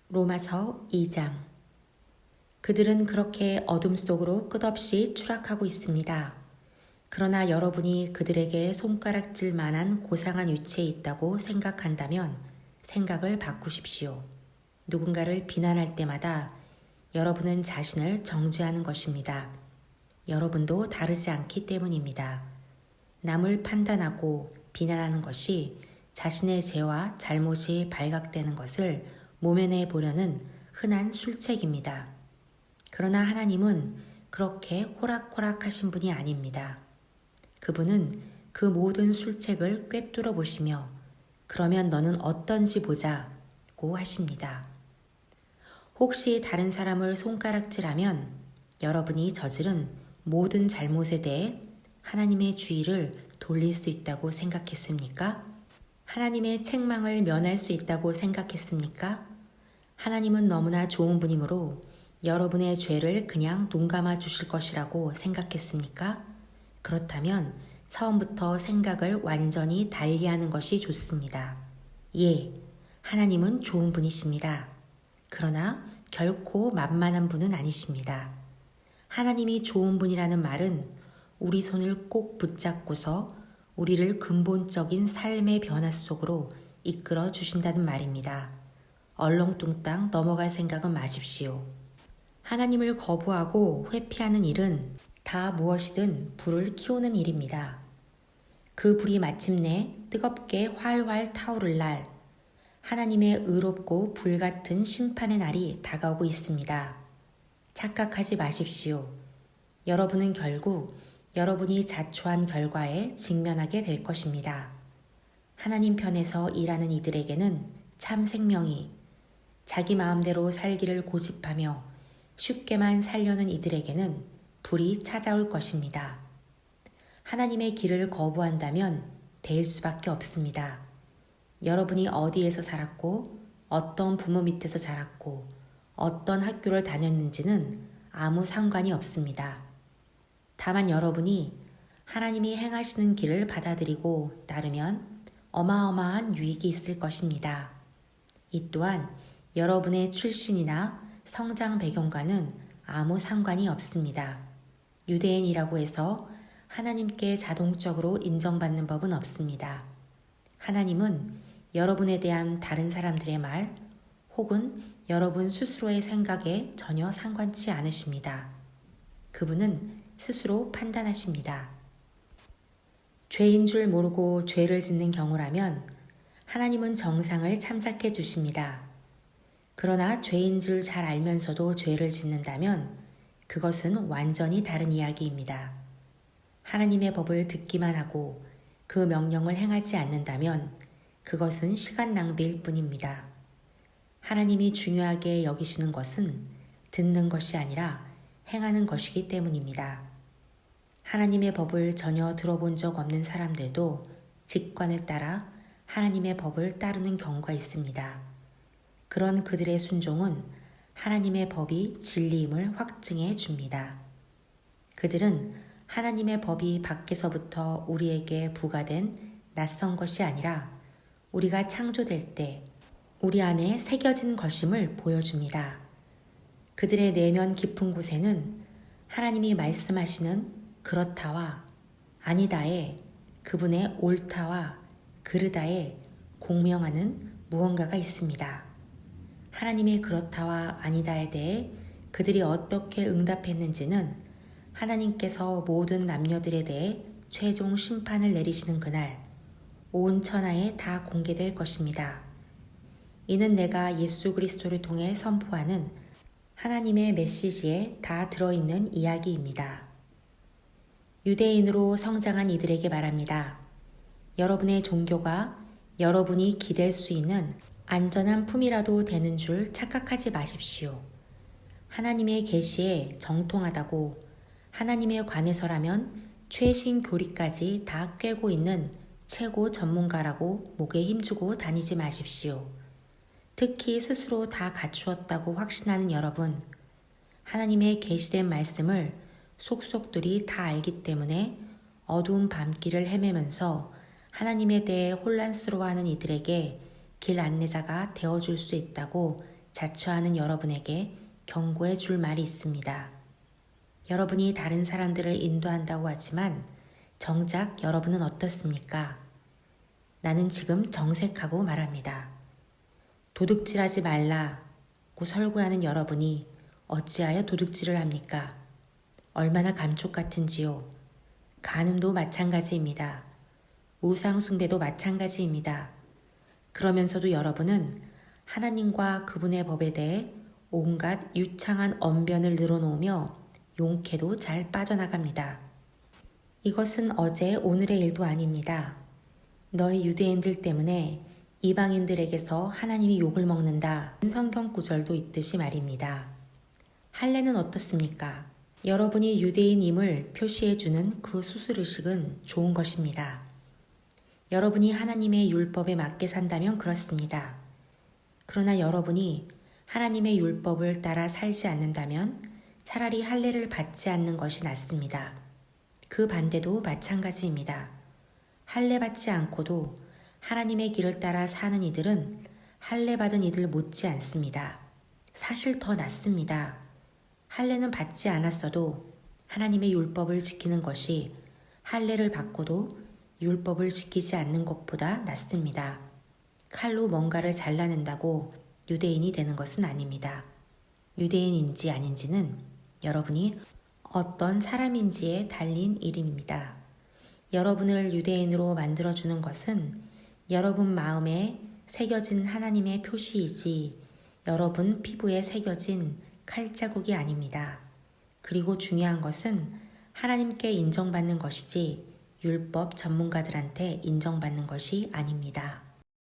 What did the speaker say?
로마서 2장. 그들은 그렇게 어둠 속으로 끝없이 추락하고 있습니다. 그러나 여러분이 그들에게 손가락질 만한 고상한 위치에 있다고 생각한다면 생각을 바꾸십시오. 누군가를 비난할 때마다 여러분은 자신을 정죄하는 것입니다. 여러분도 다르지 않기 때문입니다. 남을 판단하고 비난하는 것이 자신의 죄와 잘못이 발각되는 것을 모면해 보려는 흔한 술책입니다. 그러나 하나님은 그렇게 호락호락하신 분이 아닙니다. 그분은 그 모든 술책을 꿰뚫어 보시며 그러면 너는 어떤지 보자고 하십니다. 혹시 다른 사람을 손가락질하면 여러분이 저지른 모든 잘못에 대해 하나님의 주의를 돌릴 수 있다고 생각했습니까? 하나님의 책망을 면할 수 있다고 생각했습니까? 하나님은 너무나 좋은 분이므로 여러분의 죄를 그냥 눈감아 주실 것이라고 생각했습니까? 그렇다면 처음부터 생각을 완전히 달리하는 것이 좋습니다. 예, 하나님은 좋은 분이십니다. 그러나 결코 만만한 분은 아니십니다. 하나님이 좋은 분이라는 말은 우리 손을 꼭 붙잡고서 우리를 근본적인 삶의 변화 속으로 이끌어 주신다는 말입니다. 얼렁뚱땅 넘어갈 생각은 마십시오. 하나님을 거부하고 회피하는 일은 다 무엇이든 불을 키우는 일입니다. 그 불이 마침내 뜨겁게 활활 타오를 날, 하나님의 의롭고 불같은 심판의 날이 다가오고 있습니다. 착각하지 마십시오. 여러분은 결국 여러분이 자초한 결과에 직면하게 될 것입니다. 하나님 편에서 일하는 이들에게는 참 생명이, 자기 마음대로 살기를 고집하며 쉽게만 살려는 이들에게는 불이 찾아올 것입니다. 하나님의 길을 거부한다면 대일 수밖에 없습니다. 여러분이 어디에서 살았고 어떤 부모 밑에서 자랐고 어떤 학교를 다녔는지는 아무 상관이 없습니다. 다만 여러분이 하나님이 행하시는 길을 받아들이고 따르면 어마어마한 유익이 있을 것입니다. 이 또한 여러분의 출신이나 성장 배경과는 아무 상관이 없습니다. 유대인이라고 해서 하나님께 자동적으로 인정받는 법은 없습니다. 하나님은 여러분에 대한 다른 사람들의 말 혹은 여러분 스스로의 생각에 전혀 상관치 않으십니다. 그분은 스스로 판단하십니다. 죄인 줄 모르고 죄를 짓는 경우라면 하나님은 정상을 참작해 주십니다. 그러나 죄인 줄 잘 알면서도 죄를 짓는다면 그것은 완전히 다른 이야기입니다. 하나님의 법을 듣기만 하고 그 명령을 행하지 않는다면 그것은 시간 낭비일 뿐입니다. 하나님이 중요하게 여기시는 것은 듣는 것이 아니라 행하는 것이기 때문입니다. 하나님의 법을 전혀 들어본 적 없는 사람들도 직관을 따라 하나님의 법을 따르는 경우가 있습니다. 그런 그들의 순종은 하나님의 법이 진리임을 확증해 줍니다. 그들은 하나님의 법이 밖에서부터 우리에게 부과된 낯선 것이 아니라 우리가 창조될 때 우리 안에 새겨진 것임을 보여줍니다. 그들의 내면 깊은 곳에는 하나님이 말씀하시는 그렇다와 아니다에 그분의 옳다와 그르다에 공명하는 무언가가 있습니다. 하나님의 그렇다와 아니다에 대해 그들이 어떻게 응답했는지는 하나님께서 모든 남녀들에 대해 최종 심판을 내리시는 그날 온 천하에 다 공개될 것입니다. 이는 내가 예수 그리스도를 통해 선포하는 하나님의 메시지에 다 들어있는 이야기입니다. 유대인으로 성장한 이들에게 말합니다. 여러분의 종교가 여러분이 기댈 수 있는 안전한 품이라도 되는 줄 착각하지 마십시오. 하나님의 계시에 정통하다고 하나님에 관해서라면 최신 교리까지 다 꿰고 있는 최고 전문가라고 목에 힘주고 다니지 마십시오. 특히 스스로 다 갖추었다고 확신하는 여러분, 하나님의 계시된 말씀을 속속들이 다 알기 때문에 어두운 밤길을 헤매면서 하나님에 대해 혼란스러워하는 이들에게 길 안내자가 되어줄 수 있다고 자처하는 여러분에게 경고해 줄 말이 있습니다. 여러분이 다른 사람들을 인도한다고 하지만 정작 여러분은 어떻습니까? 나는 지금 정색하고 말합니다. 도둑질하지 말라고 설교하는 여러분이 어찌하여 도둑질을 합니까? 얼마나 감쪽 같은지요. 간음도 마찬가지입니다. 우상 숭배도 마찬가지입니다. 그러면서도 여러분은 하나님과 그분의 법에 대해 온갖 유창한 언변을 늘어놓으며 용케도 잘 빠져나갑니다. 이것은 어제 오늘의 일도 아닙니다. 너희 유대인들 때문에 이방인들에게서 하나님이 욕을 먹는다. 성경 구절도 있듯이 말입니다. 할례는 어떻습니까? 여러분이 유대인임을 표시해주는 그 수술의식은 좋은 것입니다. 여러분이 하나님의 율법에 맞게 산다면 그렇습니다. 그러나 여러분이 하나님의 율법을 따라 살지 않는다면 차라리 할례를 받지 않는 것이 낫습니다. 그 반대도 마찬가지입니다. 할례 받지 않고도 하나님의 길을 따라 사는 이들은 할례 받은 이들 못지 않습니다. 사실 더 낫습니다. 할례는 받지 않았어도 하나님의 율법을 지키는 것이 할례를 받고도 율법을 지키지 않는 것보다 낫습니다. 칼로 뭔가를 잘라낸다고 유대인이 되는 것은 아닙니다. 유대인인지 아닌지는 여러분이 어떤 사람인지에 달린 일입니다. 여러분을 유대인으로 만들어주는 것은 여러분 마음에 새겨진 하나님의 표시이지 여러분 피부에 새겨진 칼자국이 아닙니다. 그리고 중요한 것은 하나님께 인정받는 것이지 율법 전문가들한테 인정받는 것이 아닙니다.